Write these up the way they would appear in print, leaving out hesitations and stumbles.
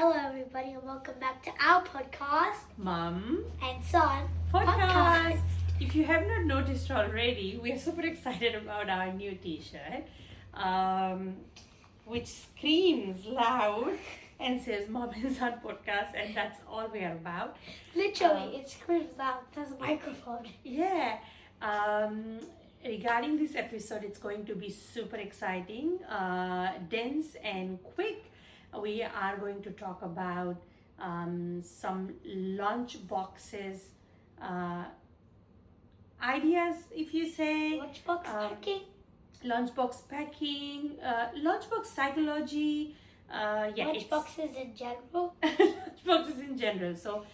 Hello, everybody, and welcome back to our podcast, Mom and Son Podcast. If you have not noticed already, we are super excited about our new T-shirt, which screams loud and says "Mom and Son Podcast," and that's all we are about. Literally, it screams loud. There's a microphone. Yeah. Regarding this episode, it's going to be super exciting, dense, and quick. We are going to talk about some lunch boxes ideas, if you say. Lunchbox packing. Lunchbox packing, lunchbox psychology. Lunchboxes in general. Lunchboxes in general. So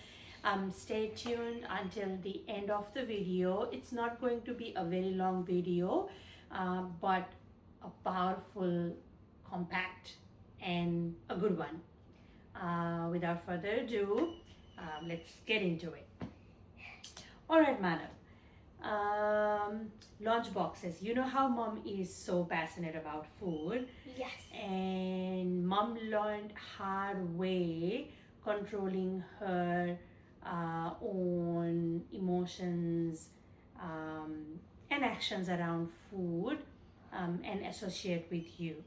stay tuned until the end of the video. It's not going to be a very long video, but a powerful, compact, and a good one. Without further ado, let's get into it. All right, Manav. Lunch boxes. You know how Mom is so passionate about food. Yes. And Mom learned hard way controlling her own emotions and actions around food and associate with you.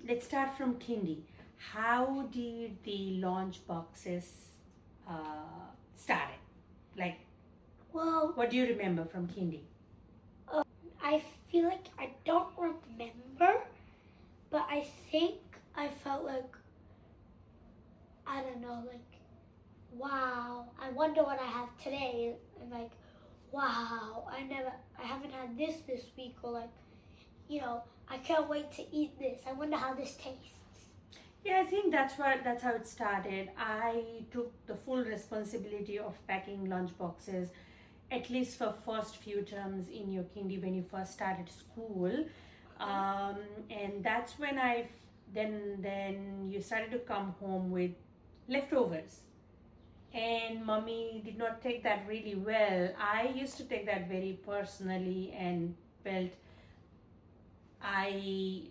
Let's start from kindy. How did the lunch boxes started? Like, Well, what do you remember from kindy? I feel like I don't remember, but I think I felt like, I don't know, like, wow, I wonder what I have today, and like, wow, I haven't had this week, or like, I can't wait to eat this. I wonder how this tastes. Yeah, I think that's how it started. I took the full responsibility of packing lunch boxes, at least for first few terms in your kindy when you first started school, and that's when then you started to come home with leftovers, and Mommy did not take that really well. I used to take that very personally and felt I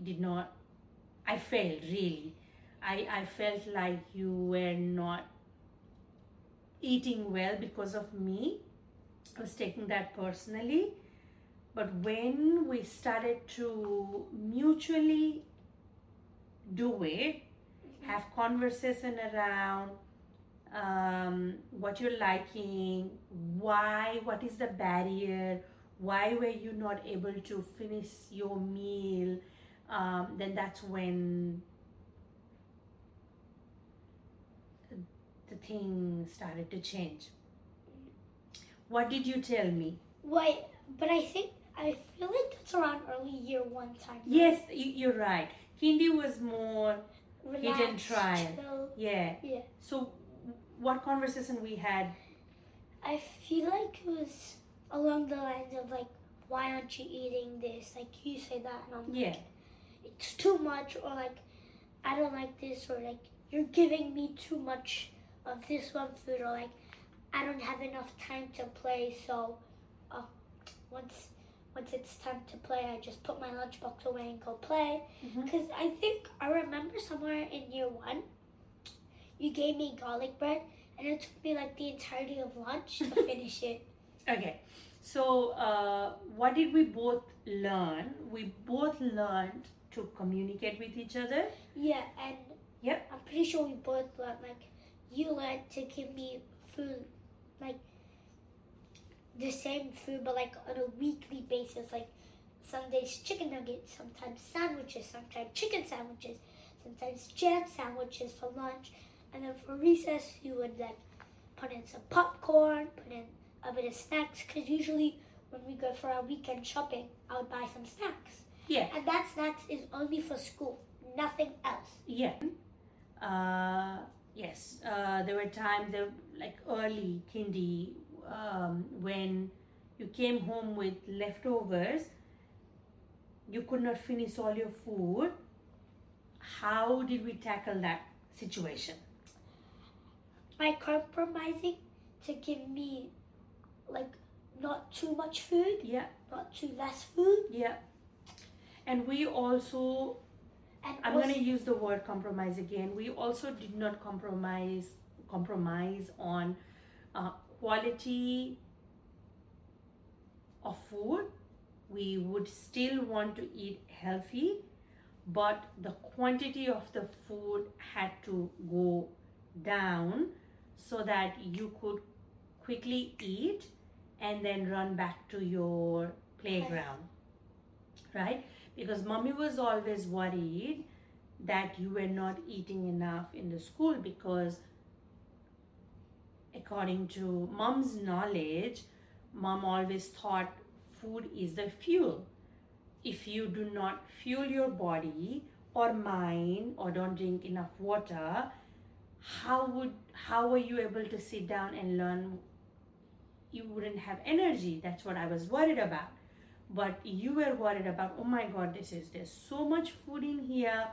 failed really. I felt like you were not eating well because of me. I was taking that personally. But when we started to mutually do it, have conversation around what you're liking, what is the barrier, why were you not able to finish your meal, then that's when the thing started to change. What did you tell me? Wait, but I feel like that's around early year one time. Yes, you're right. Hindi was more Relaxed, hit and try. chill. Yeah. Yeah. So, what conversation we had? I feel like it was along the lines of like, why aren't you eating this? Like you say that, and I'm Yeah. like, it's too much, or like, I don't like this, or like, you're giving me too much of this one food, or like, I don't have enough time to play, so once it's time to play, I just put my lunchbox away and go play. Because I remember somewhere in year one, you gave me garlic bread, and it took me like the entirety of lunch to finish it. Okay. So, what did we both learn? We both learned to communicate with each other. Yeah, and Yep. I'm pretty sure we both learned, like, you learned to give me food, like, the same food, but like on a weekly basis, like some days chicken nuggets, sometimes sandwiches, sometimes chicken sandwiches, sometimes jam sandwiches for lunch, and then for recess you would like put in some popcorn, put in a bit of snacks, because usually when we go for our weekend shopping, I would buy some snacks. Yeah. And that snacks is only for school, nothing else. Yeah. Yes. There were times, like early kindy, when you came home with leftovers, you could not finish all your food. How did we tackle that situation? By compromising to give me like not too much food, Yeah. not too less food. Yeah. And we also And I'm also, going to use the word compromise again. We also did not compromise on quality of food. We would still want to eat healthy, but the quantity of the food had to go down so that you could quickly eat and then run back to your playground, right? Because mommy was always worried that you were not eating enough in the school, because according to mom's knowledge, mom always thought food is the fuel. If you do not fuel your body or mind or don't drink enough water, how are you able to sit down and learn? You wouldn't have energy. That's what I was worried about. But you were worried about, oh my god, there's so much food in here,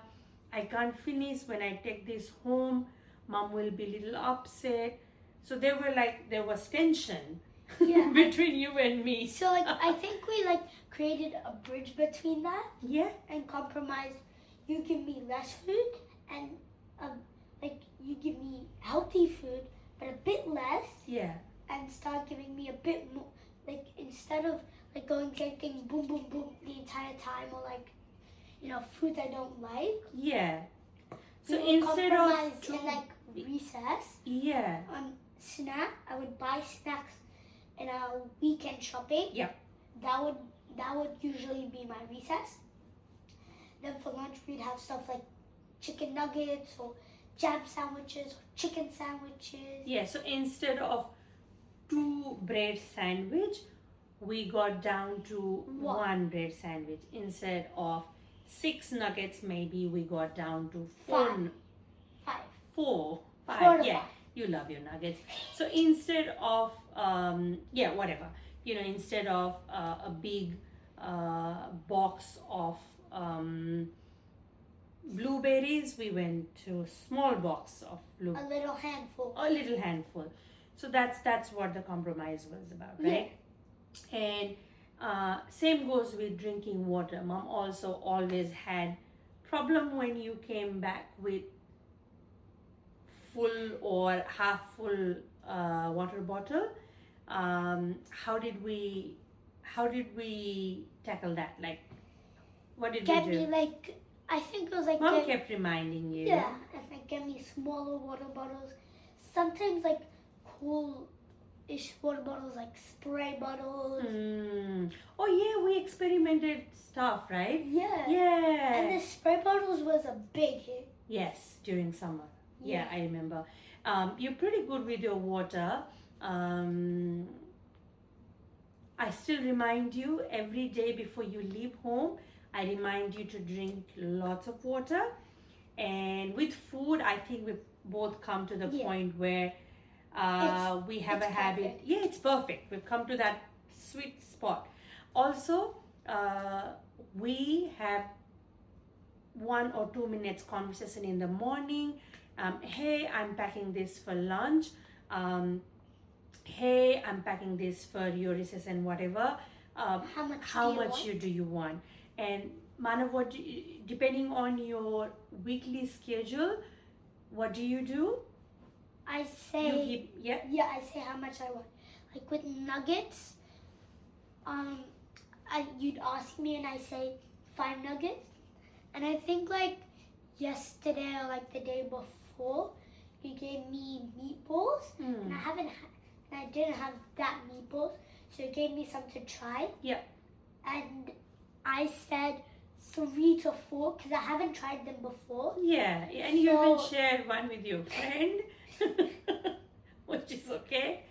I can't finish. When I take this home, mom will be a little upset. So there was tension Yeah. between you and me. So like I think we like created a bridge between that Yeah. and compromised. You give me less food and like you give me healthy food but a bit less, Yeah. and start giving me a bit more. Like instead of like going same thing boom boom boom the entire time, or like foods I don't like. Yeah. We So would instead compromise of in like recess. yeah. Snack. I would buy snacks in our weekend shopping. Yep. That would usually be my recess. Then for lunch we'd have stuff like chicken nuggets or jam sandwiches or chicken sandwiches. Yeah, so instead of 2 bread sandwich, we got down to 1 bread sandwich. Instead of 6 nuggets, maybe we got down to 4. Five. 4, 5. 4 to Yeah, 5. you love your nuggets. So instead of whatever, instead of a big box of blueberries, we went to a small box of blueberries. A little handful. A little handful. So that's what the compromise was about, right? Yeah. And same goes with drinking water. Mom also always had problem when you came back with full or half full water bottle. How did we tackle that? Like, what did we do? Me like, I think it was like Mom kept reminding you. Yeah, and like get me smaller water bottles. Sometimes like cool-ish water bottles, like spray bottles. Oh yeah, we experimented stuff, right? Yeah. Yeah. And the spray bottles was a big hit. Yes, during summer. Yeah, I remember. You're pretty good with your water. I still remind you every day before you leave home. I remind you to drink lots of water. And with food, I think we've both come to the point where we have a habit. Perfect. Yeah, it's perfect. We've come to that sweet spot. Also, we have 1 or 2 minutes conversation in the morning. Hey, I'm packing this for lunch. Hey, I'm packing this for your recess and whatever. How much do you want? And Manav, depending on your weekly schedule, what do you do? I say I say how much I want. Like with nuggets, you'd ask me and I say 5 nuggets, and I think like yesterday or like the day before, you gave me meatballs, and I didn't have that meatballs, so you gave me some to try. Yeah. And I said 3 to 4 because I haven't tried them before. Yeah, and you even shared one with your friend, which is okay.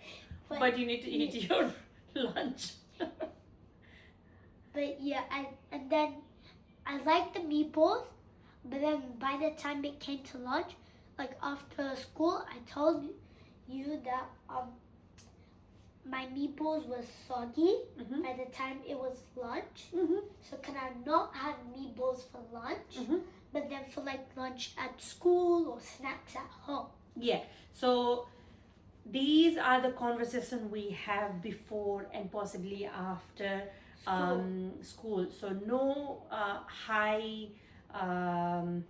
But you need to eat your lunch. But yeah, and then I liked the meatballs, but then by the time it came to lunch, like after school, I told you that my meatballs was soggy by the time it was lunch. So can I not have meatballs for lunch, but then for like lunch at school or snacks at home? Yeah. So these are the conversations we have before and possibly after school. So no high um,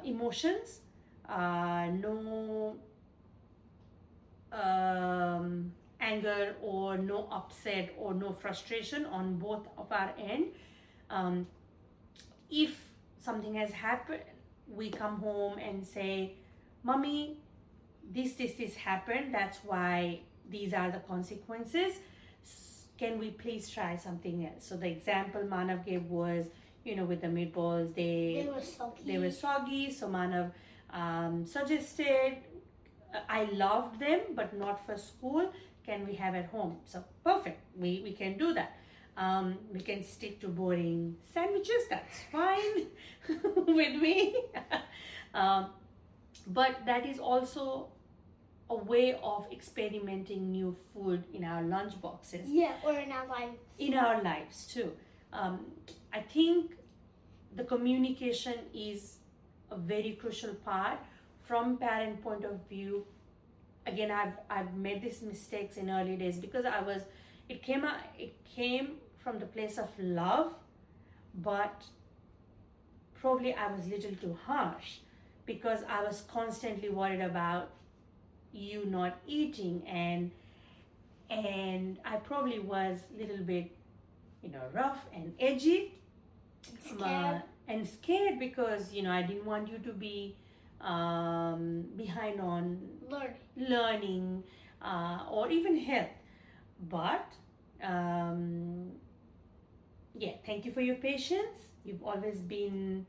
emotions, no anger or no upset or no frustration on both of our end. Um, if something has happened, we come home and say, Mommy, this happened, that's why these are the consequences. Can we please try something else? So the example Manav gave was, with the meatballs, they were soggy. So Manav suggested, I loved them, but not for school. Can we have at home? So perfect, we can do that. We can stick to boring sandwiches, that's fine with me. But that is also a way of experimenting new food in our lunch boxes. Yeah, or in our lives. In our lives too. I think the communication is a very crucial part from parent point of view. Again, I've made these mistakes in early days because it came from the place of love, but probably I was a little too harsh because I was constantly worried about you not eating, and I probably was a little bit rough and edgy and scared because I didn't want you to be behind on learning or even health. But thank you for your patience. You've always been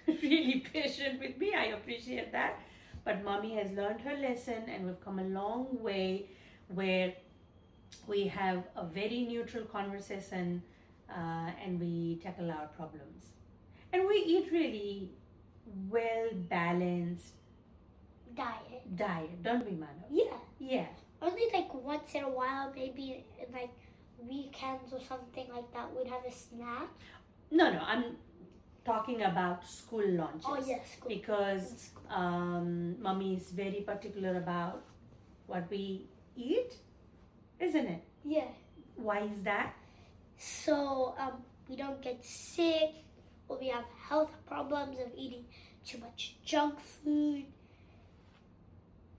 really patient with me. I appreciate that. But Mommy has learned her lesson, and we've come a long way where we have a very neutral conversation and we tackle our problems. And we eat really well balanced diet, don't we, Manav? Yeah. Only once in a while, maybe in weekends or something like that, we'd have a snack. No, I'm talking about school lunches. Oh yes, school. Because Mommy is very particular about what we eat, isn't it? Yeah. Why is that? So we don't get sick, or we have health problems of eating too much junk food,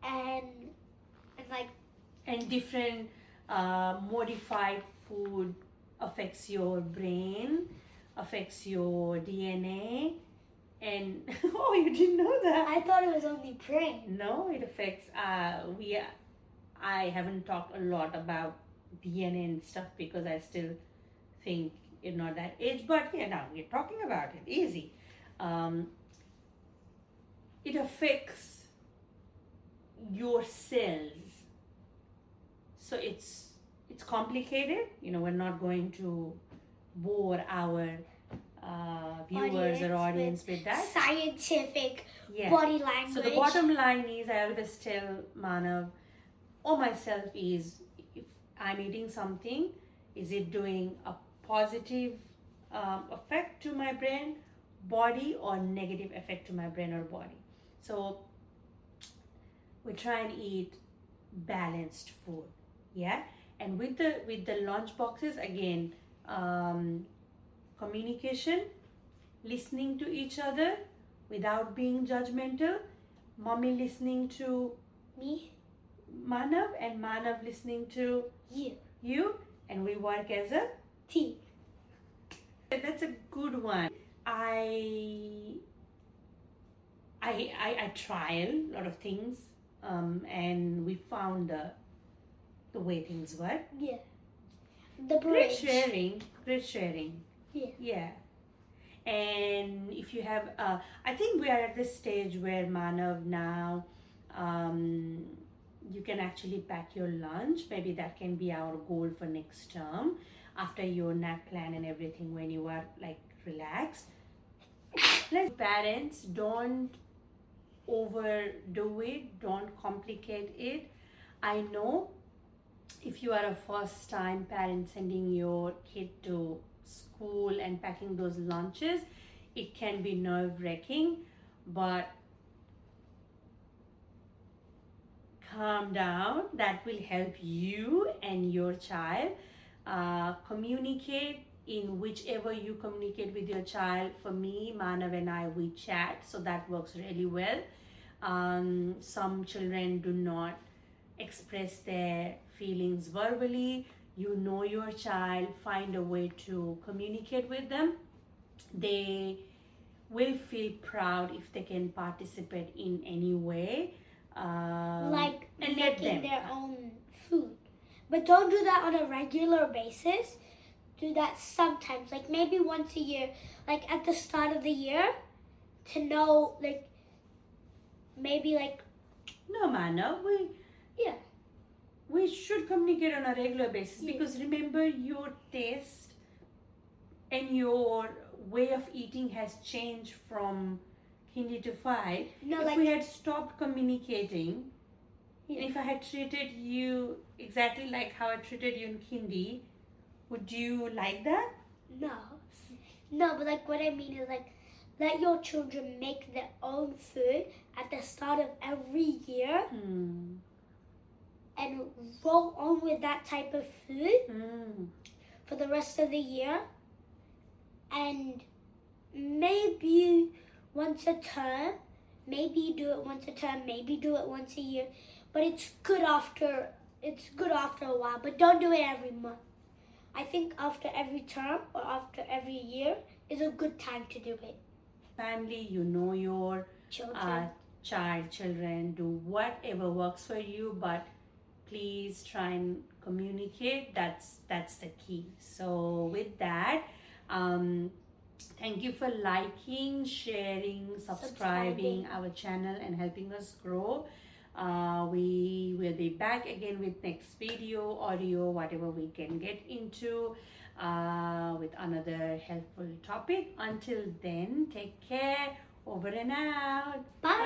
and different modified food affects your brain, affects your DNA, and oh, you didn't know that? I thought it was only brain. No, it affects. I haven't talked a lot about DNA and stuff because I still think you're not that age. But now we're talking about it. Easy. It affects your cells. So it's complicated. We're not going to bore our viewers or audience with that. Scientific body language. So the bottom line is, I always tell Manav or myself is, if I'm eating something, is it doing a positive effect to my brain, body, or negative effect to my brain or body? So we try and eat balanced food, and with the lunch boxes, again, communication, listening to each other without being judgmental, Mommy listening to me, Manav, and Manav listening to you, and we work as a team. That's a good one. I trial a lot of things, and we found the way things work. Yeah. The bridge. Great sharing. Yeah. And if you have, I think we are at this stage where Manav now, you can actually pack your lunch. Maybe that can be our goal for next term, after your nap plan and everything, when you are relaxed. Parents, don't overdo it, don't complicate it. I know if you are a first time parent sending your kid to school and packing those lunches, it can be nerve-wracking, but calm down. That will help you and your child communicate in whichever you communicate with your child. For me, Manav and I, we chat, so that works really well. Some children do not express their feelings verbally. You know your child, find a way to communicate with them. They will feel proud if they can participate in any way. Like And let making them. their own food. But don't do that on a regular basis. Do that sometimes, like maybe once a year, like at the start of the year, to know, like, maybe like, No, Manav, yeah. we should communicate on a regular basis, Yeah. because remember, your taste and your way of eating has changed from Hindi to 5. No, If like, we had stopped communicating, yeah. and if I had treated you exactly like how I treated you in Hindi, would you like that? No, but like what I mean is like, let your children make their own food at the start of every year and roll on with that type of food for the rest of the year. And maybe once a term, maybe do it once a term, maybe do it once a year. But it's good after a while, but don't do it every month. I think after every term or after every year is a good time to do it. Family, you know your Children. children, do whatever works for you, but please try and communicate. That's the key. So with that, thank you for liking, sharing, subscribing our channel and helping us grow. We will be back again with next video, audio, whatever we can get into, with another helpful topic. Until then, take care. Over and out. Bye.